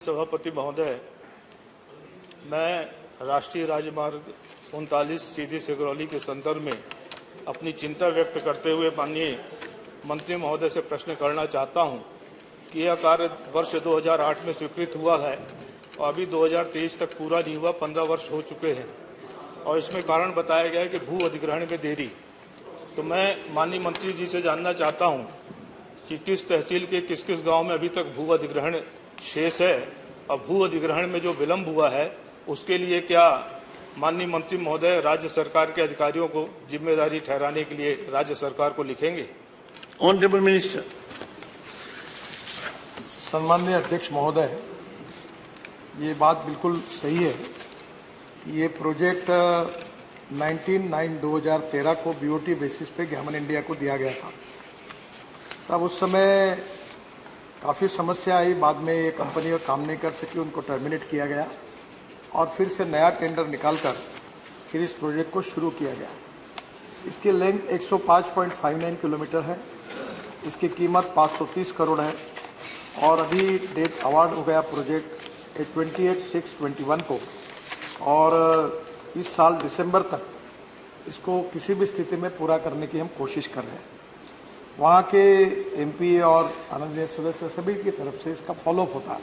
सभापति महोदय, मैं राष्ट्रीय राजमार्ग 39 सीधी सिंगरौली के संदर्भ में अपनी चिंता व्यक्त करते हुए माननीय मंत्री महोदय से प्रश्न करना चाहता हूं कि यह कार्य वर्ष 2008 में स्वीकृत हुआ है और अभी 2023 तक पूरा नहीं हुआ, 15 वर्ष हो चुके हैं और इसमें कारण बताया गया है कि भू अधिग्रहण में देरी। तो मैं माननीय मंत्री जी से जानना चाहता हूं कि किस तहसील के किस किस गाँव में अभी तक भू अधिग्रहण शेष है और भू अधिग्रहण में जो विलंब हुआ है उसके लिए क्या माननीय मंत्री महोदय राज्य सरकार के अधिकारियों को जिम्मेदारी ठहराने के लिए राज्य सरकार को लिखेंगे? Honourable minister. सम्माननीय अध्यक्ष महोदय, ये बात बिल्कुल सही है। ये प्रोजेक्ट 19/9/2013 को बीओटी बेसिस पे ग्यामन इंडिया को दिया गया था। तब उस समय काफ़ी समस्या आई, बाद में ये कंपनी काम नहीं कर सकी, उनको टर्मिनेट किया गया और फिर से नया टेंडर निकालकर फिर इस प्रोजेक्ट को शुरू किया गया। इसकी लेंथ 105.59 किलोमीटर है, इसकी कीमत 530 करोड़ है और अभी डेट अवार्ड हो गया प्रोजेक्ट 28/6/21 को और इस साल दिसंबर तक इसको किसी भी स्थिति में पूरा करने की हम कोशिश कर रहे हैं। वहाँ के एमपी और आनंदीय सदस्य सभी की तरफ से इसका फॉलोअप होता है।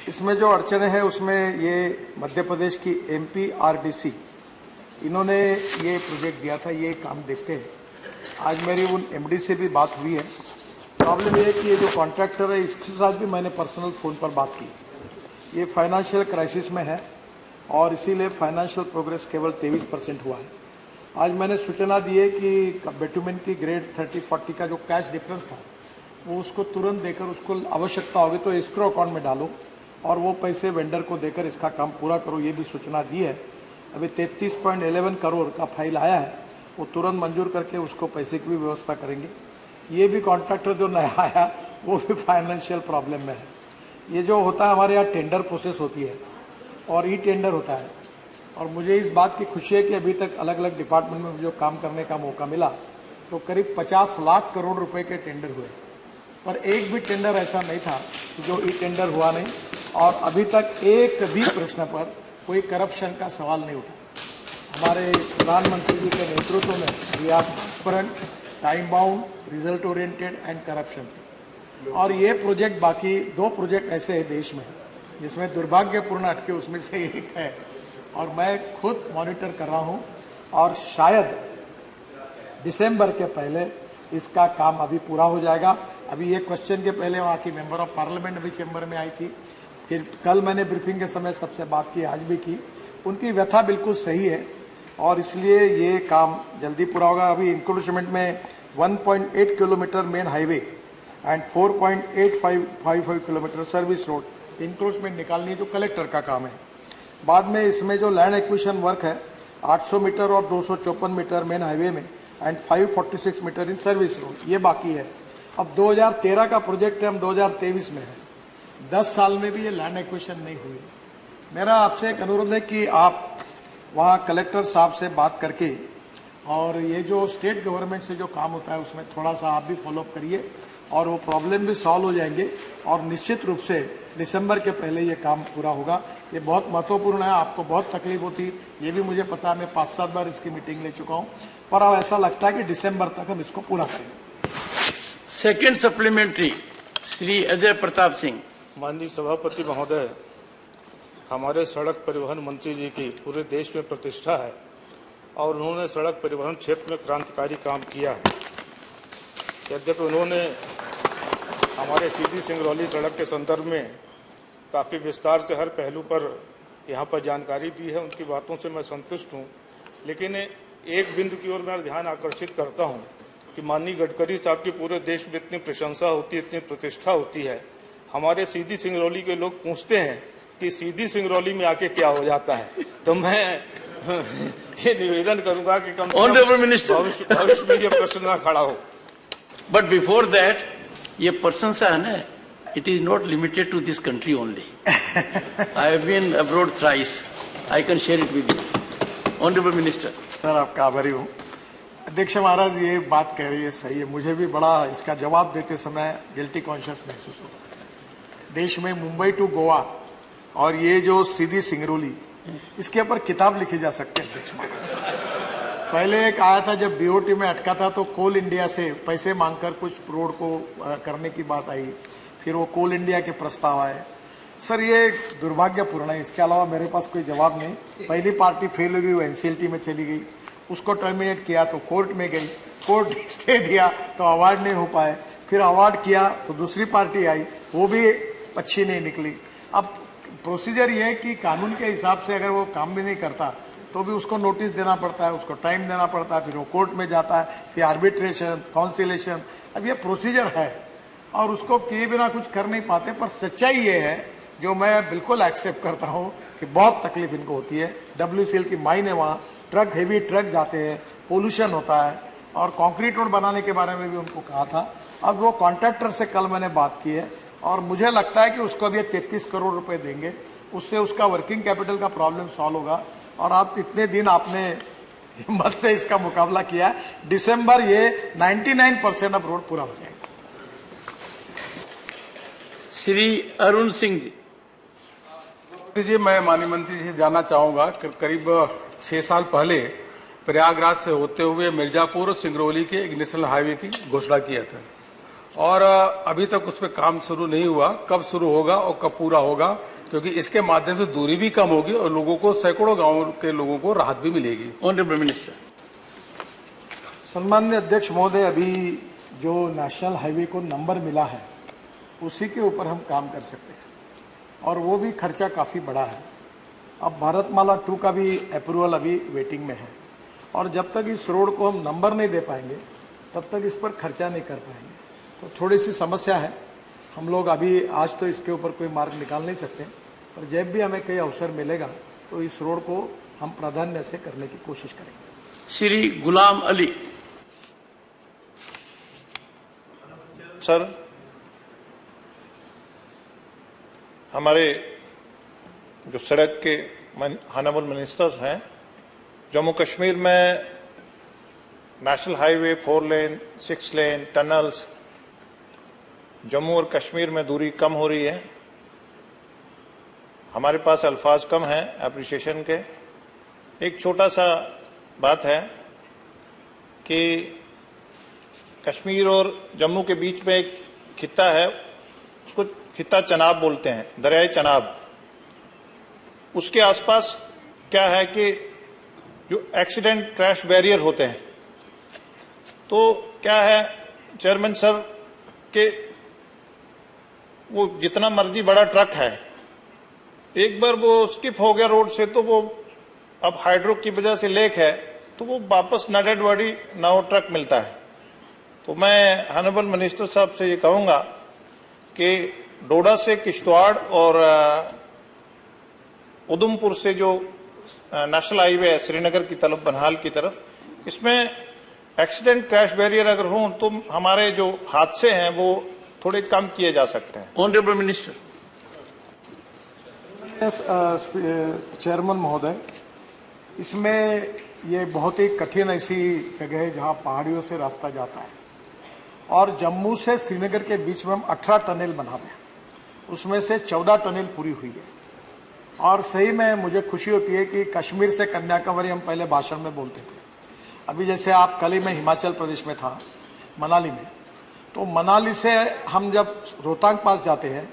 इसमें जो अड़चने हैं उसमें ये मध्य प्रदेश की MPRDC इन्होंने ये प्रोजेक्ट दिया था, ये काम देखते हैं। आज मेरी उन MD से भी बात हुई है। प्रॉब्लम ये है कि ये जो कॉन्ट्रैक्टर है इसके साथ भी मैंने पर्सनल फ़ोन पर बात की। ये फाइनेंशियल क्राइसिस में है और इसीलिए फाइनेंशियल प्रोग्रेस केवल 23% हुआ है। आज मैंने सूचना दी है कि बेटुमेन की ग्रेड 30-40 का जो कैश डिफरेंस था वो उसको तुरंत देकर उसको आवश्यकता होगी तो एस्क्रो अकाउंट में डालो और वो पैसे वेंडर को देकर इसका काम पूरा करो, ये भी सूचना दी है। अभी 33.11 करोड़ का फाइल आया है, वो तुरंत मंजूर करके उसको पैसे की भी व्यवस्था करेंगे। ये भी कॉन्ट्रैक्टर जो नया आया वो भी फाइनेंशियल प्रॉब्लम में है। ये जो होता है हमारे यहाँ टेंडर प्रोसेस होती है और ई टेंडर होता है और मुझे इस बात की खुशी है कि अभी तक अलग अलग डिपार्टमेंट में जो काम करने का मौका मिला तो करीब 50 लाख करोड़ रुपए के टेंडर हुए, पर एक भी टेंडर ऐसा नहीं था जो ई टेंडर हुआ नहीं और अभी तक एक भी प्रश्न पर कोई करप्शन का सवाल नहीं उठा। हमारे प्रधानमंत्री जी के नेतृत्व में we are transparent, time bound, result oriented and corruption. और ये प्रोजेक्ट, बाकी 2 प्रोजेक्ट ऐसे हैं देश में जिसमें दुर्भाग्यपूर्ण अटके, उसमें से एक है और मैं खुद मॉनिटर कर रहा हूं और शायद दिसंबर के पहले इसका काम अभी पूरा हो जाएगा। अभी ये क्वेश्चन के पहले वहाँ की मेंबर ऑफ पार्लियामेंट भी चैम्बर में आई थी, फिर कल मैंने ब्रीफिंग के समय सबसे बात की, आज भी की। उनकी व्यथा बिल्कुल सही है और इसलिए ये काम जल्दी पूरा होगा। अभी इंक्रोचमेंट में 1.8 kilometre main highway and 4.855 kilometre service road encroachment निकालनी जो कलेक्टर का काम है। बाद में इसमें जो लैंड एक्विजिशन वर्क है 800 मीटर और 254 मीटर मेन हाईवे में and 546 metre in service road, ये बाकी है। अब 2013 का प्रोजेक्ट है, हम 2023 में है, 10 साल में भी ये लैंड एक्विजिशन नहीं हुई। मेरा आपसे एक अनुरोध है कि आप वहाँ कलेक्टर साहब से बात करके और ये जो स्टेट गवर्नमेंट से जो काम होता है उसमें थोड़ा सा आप भी फॉलोअप करिए और वो प्रॉब्लम भी सॉल्व हो जाएंगे और निश्चित रूप से दिसंबर के पहले ये काम पूरा होगा। ये बहुत महत्वपूर्ण है, आपको बहुत तकलीफ होती, ये भी मुझे पता है, मैं 5-7 बार इसकी मीटिंग ले चुका हूँ, पर अब ऐसा लगता है कि दिसंबर तक हम इसको पूरा करेंगे। Second supplementary Shri Ajay Pratap Singh. माननीय सभापति महोदय, हमारे सड़क परिवहन मंत्री जी की पूरे देश में प्रतिष्ठा है और उन्होंने सड़क परिवहन क्षेत्र में क्रांतिकारी काम किया है। यद्यपि उन्होंने हमारे सीधी सिंगरौली सड़क के संदर्भ में काफ़ी विस्तार से हर पहलू पर यहाँ पर जानकारी दी है, उनकी बातों से मैं संतुष्ट हूँ। लेकिन एक बिंदु की ओर मैं ध्यान आकर्षित करता हूँ कि माननीय गडकरी साहब की पूरे देश में इतनी प्रशंसा होती है, इतनी प्रतिष्ठा होती है, हमारे सीधी सिंगरौली के लोग पूछते हैं कि सीधी सिंगरौली में आके क्या हो जाता है। तो मैं ये निवेदन करूंगा कि कम भविष्य में ये प्रश्न न खड़ा हो। बट बिफोर दैट ये प्रशंसा है ना, it is not limited to this country only. I have been abroad thrice. I can share it with you. Honorable Minister. Sir, आपका आभारी हूँ। अध्यक्ष महाराज ये बात कह रही है सही है, मुझे भी बड़ा इसका जवाब देते समय गिल्टी कॉन्शियस महसूस हुआ। देश में मुंबई टू गोवा और ये जो सीधी सिंगरौली, इसके ऊपर किताब लिखी जा सकती है अध्यक्ष महोदय। पहले एक आया था जब बीओटी में अटका था तो कोल इंडिया से पैसे मांगकर कुछ रोड को करने की बात आई, फिर वो कोल इंडिया के प्रस्ताव आए। सर ये दुर्भाग्यपूर्ण है, इसके अलावा मेरे पास कोई जवाब नहीं। पहली पार्टी फेल हो गई, वो एनसीएलटी में चली गई, उसको टर्मिनेट किया तो कोर्ट में गई, कोर्ट स्टे दिया तो अवार्ड नहीं हो पाए, फिर अवार्ड किया तो दूसरी पार्टी आई, वो भी अच्छी नहीं निकली। अब प्रोसीजर ये है कि कानून के हिसाब से अगर वो काम भी नहीं करता तो भी उसको नोटिस देना पड़ता है, उसको टाइम देना पड़ता है, फिर वो कोर्ट में जाता है, फिर आर्बिट्रेशन, कॉन्सिलेशन। अब ये प्रोसीजर है और उसको किए बिना कुछ कर नहीं पाते। पर सच्चाई ये है जो मैं बिल्कुल एक्सेप्ट करता हूं कि बहुत तकलीफ इनको होती है। WCL की माइन है, वहां ट्रक, हेवी ट्रक जाते हैं, पोल्यूशन होता है। और कंक्रीट रोड बनाने के बारे में भी उनको कहा था। अब वो कॉन्ट्रैक्टर से कल मैंने बात की है और मुझे लगता है कि उसको अभी 33 करोड़ रुपए देंगे, उससे उसका वर्किंग कैपिटल का प्रॉब्लम सॉल्व होगा। और आप इतने दिन आपने हिम्मत से इसका मुकाबला किया, दिसंबर ये 99% अब रोड पूरा हो जाएगा। श्री अरुण सिंह जी। मैं माननीय मंत्री जी से जानना चाहूंगा, करीब 6 साल पहले प्रयागराज से होते हुए मिर्जापुर और सिंगरौली के एक नेशनल हाईवे की घोषणा किया था और अभी तक उस पर काम शुरू नहीं हुआ। कब शुरू होगा और कब पूरा होगा? क्योंकि इसके माध्यम से दूरी भी कम होगी और लोगों को, सैकड़ों गांवों के लोगों को राहत भी मिलेगी। Honourable minister. सम्माननीय अध्यक्ष महोदय, अभी जो नेशनल हाईवे को नंबर मिला है उसी के ऊपर हम काम कर सकते हैं और वो भी खर्चा काफी बड़ा है। अब भारतमाला 2 का भी अप्रूवल अभी वेटिंग में है और जब तक इस रोड को हम नंबर नहीं दे पाएंगे तब तक इस पर खर्चा नहीं कर पाएंगे। तो थोड़ी सी समस्या है। हम लोग अभी आज तो इसके ऊपर कोई मार्ग निकाल नहीं सकते, पर जब भी हमें कई अवसर मिलेगा तो इस रोड को हम प्राधान्य से करने की कोशिश करेंगे। श्री गुलाम अली। सर, हमारे जो सड़क के ऑनरेबल मिनिस्टर्स हैं, जम्मू कश्मीर में नेशनल हाईवे 4 लेन, 6 लेन, टनल्स, जम्मू और कश्मीर में दूरी कम हो रही है। हमारे पास अल्फाज कम हैं एप्रिसिएशन के। एक छोटा सा बात है कि कश्मीर और जम्मू के बीच में एक खित्ता है, उसको खित्ता चनाब बोलते हैं, दरियाई चनाब। उसके आसपास क्या है कि जो एक्सीडेंट क्रैश बैरियर होते हैं, तो क्या है चेयरमैन सर कि वो जितना मर्जी बड़ा ट्रक है, एक बार वो स्किप हो गया रोड से तो वो अब हाइड्रो की वजह से लेक है तो वो वापस ना डेड बॉडी ना वो ट्रक मिलता है। तो मैं ऑनरेबल मिनिस्टर साहब से ये कहूंगा कि डोडा से किश्तवाड़ और उधमपुर से जो नेशनल हाईवे है श्रीनगर की तरफ, बनहाल की तरफ, इसमें एक्सीडेंट क्रैश बैरियर अगर हों तो हमारे जो हादसे हैं वो थोड़े कम किए जा सकते हैं। Honourable minister. चेयरमैन महोदय, इसमें ये बहुत ही कठिन ऐसी जगह है जहां पहाड़ियों से रास्ता जाता है और जम्मू से श्रीनगर के बीच में हम 18 टनल बना रहे हैं, उसमें से 14 टनल पूरी हुई है। और सही में मुझे खुशी होती है कि कश्मीर से कन्याकुमारी हम पहले भाषण में बोलते थे। अभी जैसे आप, कल ही मैं हिमाचल प्रदेश में था, मनाली में, तो मनाली से हम जब रोहतांग पास जाते हैं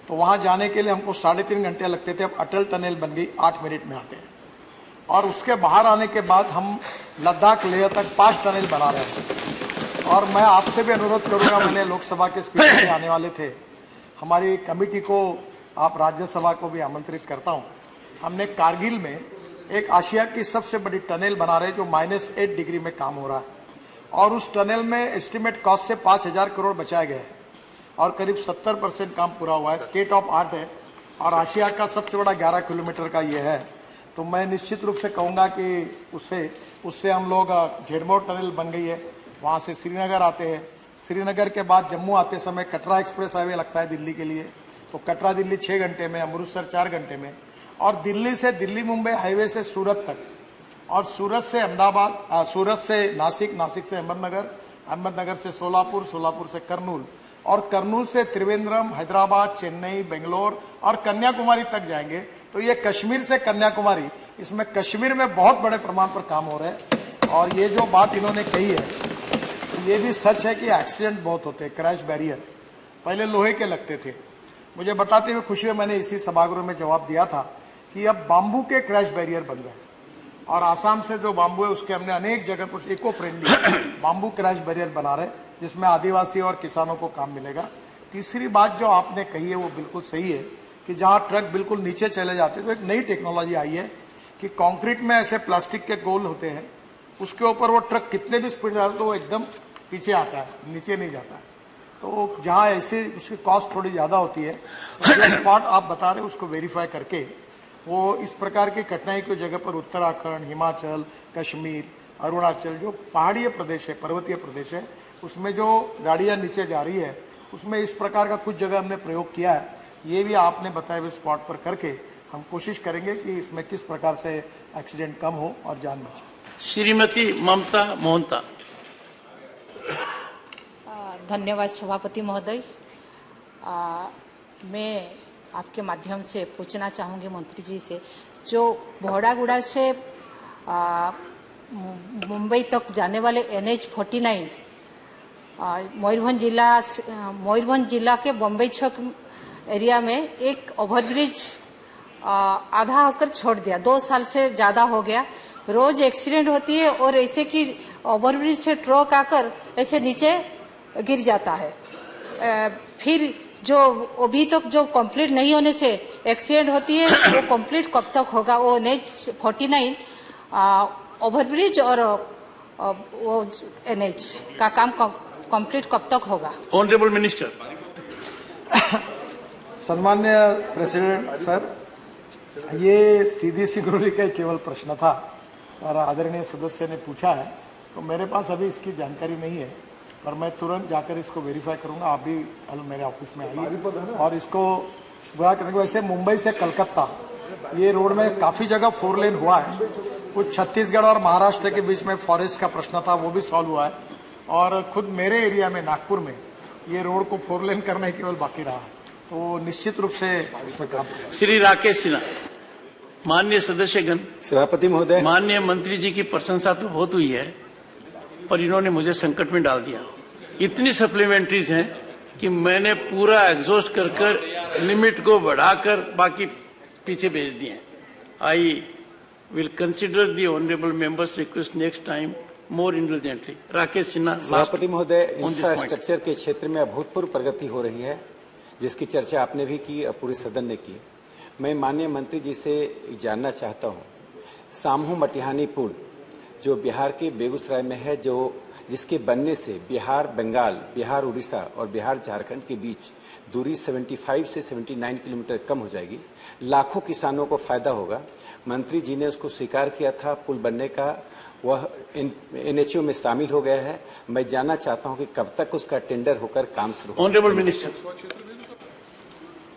तो वहां जाने के लिए हमको 3.5 घंटे लगते थे। अब अटल टनल बन गई, 8 मिनट में आते हैं। और उसके बाहर आने के बाद हम लद्दाख लेह तक 5 टनल बना रहे हैं। और मैं आपसे भी अनुरोध करूंगा, मैंने लोकसभा के स्पीकर भी आने वाले थे, हमारी कमेटी को, आप राज्यसभा को भी आमंत्रित करता हूं। हमने कारगिल में एक आशिया की सबसे बड़ी टनल बना रहे जो -8 डिग्री में काम हो रहा है और उस टनल में एस्टिमेट कॉस्ट से 5,000 करोड़ बचाए गए और करीब 70% काम पूरा हुआ है। स्टेट ऑफ आर्ट है और आशिया का सबसे बड़ा 11 किलोमीटर का ये है। तो मैं निश्चित रूप से कहूंगा कि उससे हम लोग, झेड़मोर टनल बन गई है, वहां से श्रीनगर आते हैं, श्रीनगर के बाद जम्मू आते समय कटरा एक्सप्रेस हाईवे लगता है दिल्ली के लिए, तो कटरा दिल्ली 6 घंटे में, अमृतसर 4 घंटे में, और दिल्ली से दिल्ली मुंबई हाईवे से सूरत तक, और सूरत से अहमदाबाद, सूरत से नासिक, नासिक से अहमदनगर, अहमदनगर से सोलापुर, सोलापुर से करनूल, और कर्नूल से त्रिवेंद्रम, हैदराबाद, चेन्नई, बेंगलोर और कन्याकुमारी तक जाएंगे। तो ये कश्मीर से कन्याकुमारी, इसमें कश्मीर में बहुत बड़े प्रमाण पर काम हो रहा है। और ये जो बात इन्होंने कही है, ये भी सच है कि एक्सीडेंट बहुत होते हैं। क्रैश बैरियर पहले लोहे के लगते थे। मुझे बताते हुए खुशी है, मैंने इसी सभागृह में जवाब दिया था कि अब बाम्बू के क्रैश बैरियर बन गए और आसाम से जो बाम्बू है उसके हमने अनेक जगह कुछ eco friendly bamboo crash barrier बना रहे, जिसमें आदिवासी और किसानों को काम मिलेगा। तीसरी बात जो आपने कही है वो बिल्कुल सही है कि जहां ट्रक बिल्कुल नीचे चले जाते हैं तो एक नई टेक्नोलॉजी आई है कि कंक्रीट में ऐसे प्लास्टिक के गोल होते हैं, उसके ऊपर वो ट्रक कितने भी स्पीड डाले तो वो एकदम पीछे आता है, नीचे नहीं जाता है। तो जहां ऐसे उसकी कॉस्ट थोड़ी ज्यादा होती है, तो जो स्पॉट आप बता रहे हैं उसको वेरीफाई करके वो इस प्रकार की कठिनाई की जगह पर उत्तराखंड, हिमाचल, कश्मीर, अरुणाचल जो पहाड़ीय प्रदेश है, पर्वतीय प्रदेश है, उसमें जो गाड़ियां नीचे जा रही है उसमें इस प्रकार का कुछ जगह हमने प्रयोग किया है। ये भी आपने बताए हुए स्पॉट पर करके हम कोशिश करेंगे कि इसमें किस प्रकार से एक्सीडेंट कम हो और जान बचे। श्रीमती ममता मोहंता। धन्यवाद सभापति महोदय। मैं आपके माध्यम से पूछना चाहूँगी मंत्री जी से, जो भोड़ागुड़ा से मुंबई तक जाने वाले NH-49 मयूरभंज जिला के बम्बई चौक एरिया में एक ओवरब्रिज आधा होकर छोड़ दिया। 2 साल से ज्यादा हो गया। रोज एक्सीडेंट होती है और ऐसे कि ओवरब्रिज से ट्रक आकर ऐसे नीचे गिर जाता है। फिर जो अभी तक जो कंप्लीट नहीं होने से एक्सीडेंट होती है, वो कंप्लीट कब तक होगा? वो NH-49 ओवरब्रिज और वो NH का काम कंप्लीट कब तक होगा? Honourable minister. सम्मान्य प्रेसिडेंट सर, ये सीधी सिंगरौली का केवल प्रश्न था और आदरणीय सदस्य ने पूछा है, तो मेरे पास अभी इसकी जानकारी नहीं है, पर मैं तुरंत जाकर इसको वेरीफाई करूंगा। आप भी कल मेरे ऑफिस में आइए और इसको पूरा करने के। वैसे मुंबई से कलकत्ता ये रोड में काफी जगह 4 लेन हुआ है। कुछ छत्तीसगढ़ और महाराष्ट्र के बीच में फॉरेस्ट का प्रश्न था, वो भी सॉल्व हुआ है। और खुद मेरे एरिया में नागपुर में ये रोड को 4 लेन करना ही केवल बाकी रहा है, तो निश्चित रूप से इसमें काम करें। श्री राकेश सिन्हा। माननीय सदस्यगण, सभापति महोदय, माननीय मंत्री जी की प्रशंसा तो बहुत हुई है, पर इन्होंने मुझे संकट में डाल दिया। इतनी सप्लीमेंट्रीज हैं कि मैंने पूरा एग्जॉस्ट कर लिमिट को बढ़ाकर बाकी पीछे भेज दिए। I will consider the honourable members request next time more intelligently. Rakesh Sinha. सभापति महोदय, इंफ्रास्ट्रक्चर के क्षेत्र में अभूतपूर्व प्रगति हो रही है, जिसकी चर्चा आपने भी की और पूरे सदन ने की। मैं माननीय मंत्री जी से जानना चाहता हूं, सामू मटिहानी पुल जो बिहार के बेगूसराय में है, जिसके बनने से बिहार बंगाल, बिहार उड़ीसा और बिहार झारखंड के बीच दूरी 75 से 79 किलोमीटर कम हो जाएगी। लाखों किसानों को फायदा होगा। मंत्री जी ने उसको स्वीकार किया था पुल बनने का, वह NHO में शामिल हो गया है। मैं जानना चाहता हूं कि कब तक उसका टेंडर होकर काम शुरू होगा। Honourable minister.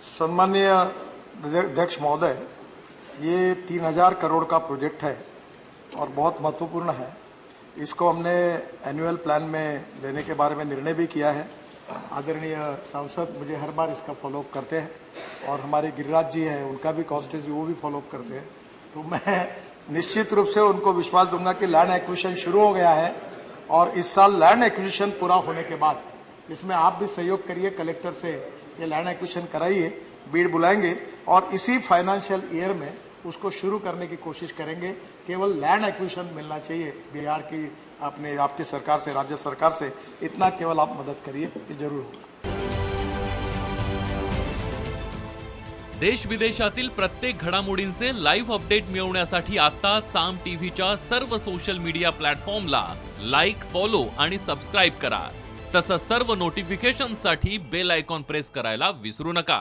सम्मानीय अध्यक्ष महोदय, ये 3000 करोड़ का प्रोजेक्ट है और बहुत महत्वपूर्ण है। इसको हमने एनुअल प्लान में लेने के बारे में निर्णय भी किया है। आदरणीय सांसद मुझे हर बार इसका फॉलोअप करते हैं और हमारे गिरिराज जी हैं, उनका भी कॉस्टेज वो भी फॉलोअप करते हैं। तो मैं निश्चित रूप से उनको विश्वास दूंगा कि लैंड एक्विजिशन शुरू हो गया है और इस साल लैंड एक्विजिशन पूरा होने के बाद इसमें आप भी सहयोग करिए, कलेक्टर से ये लैंड एक्विजिशन कराइए, बीड बुलाएंगे और इसी फाइनेंशियल ईयर में उसको शुरू करने की कोशिश करेंगे। केवल लैंड एक्विजिशन मिलना चाहिए बिहार की आपकी सरकार से, राज्य सरकार से, इतना केवल आप मदद करिए, ये जरूर होगा। देश विदेशातील प्रत्येक घडामोडींचे लाईव्ह अपडेट मिळवण्यासाठी आता साम टीव्हीच्या सर्व सोशल मीडिया प्लॅटफॉर्मला लाईक, फॉलो आणि सबस्क्राईब करा। तसंच सर्व नोटिफिकेशनसाठी बेल आयकॉन प्रेस करायला विसरू नका।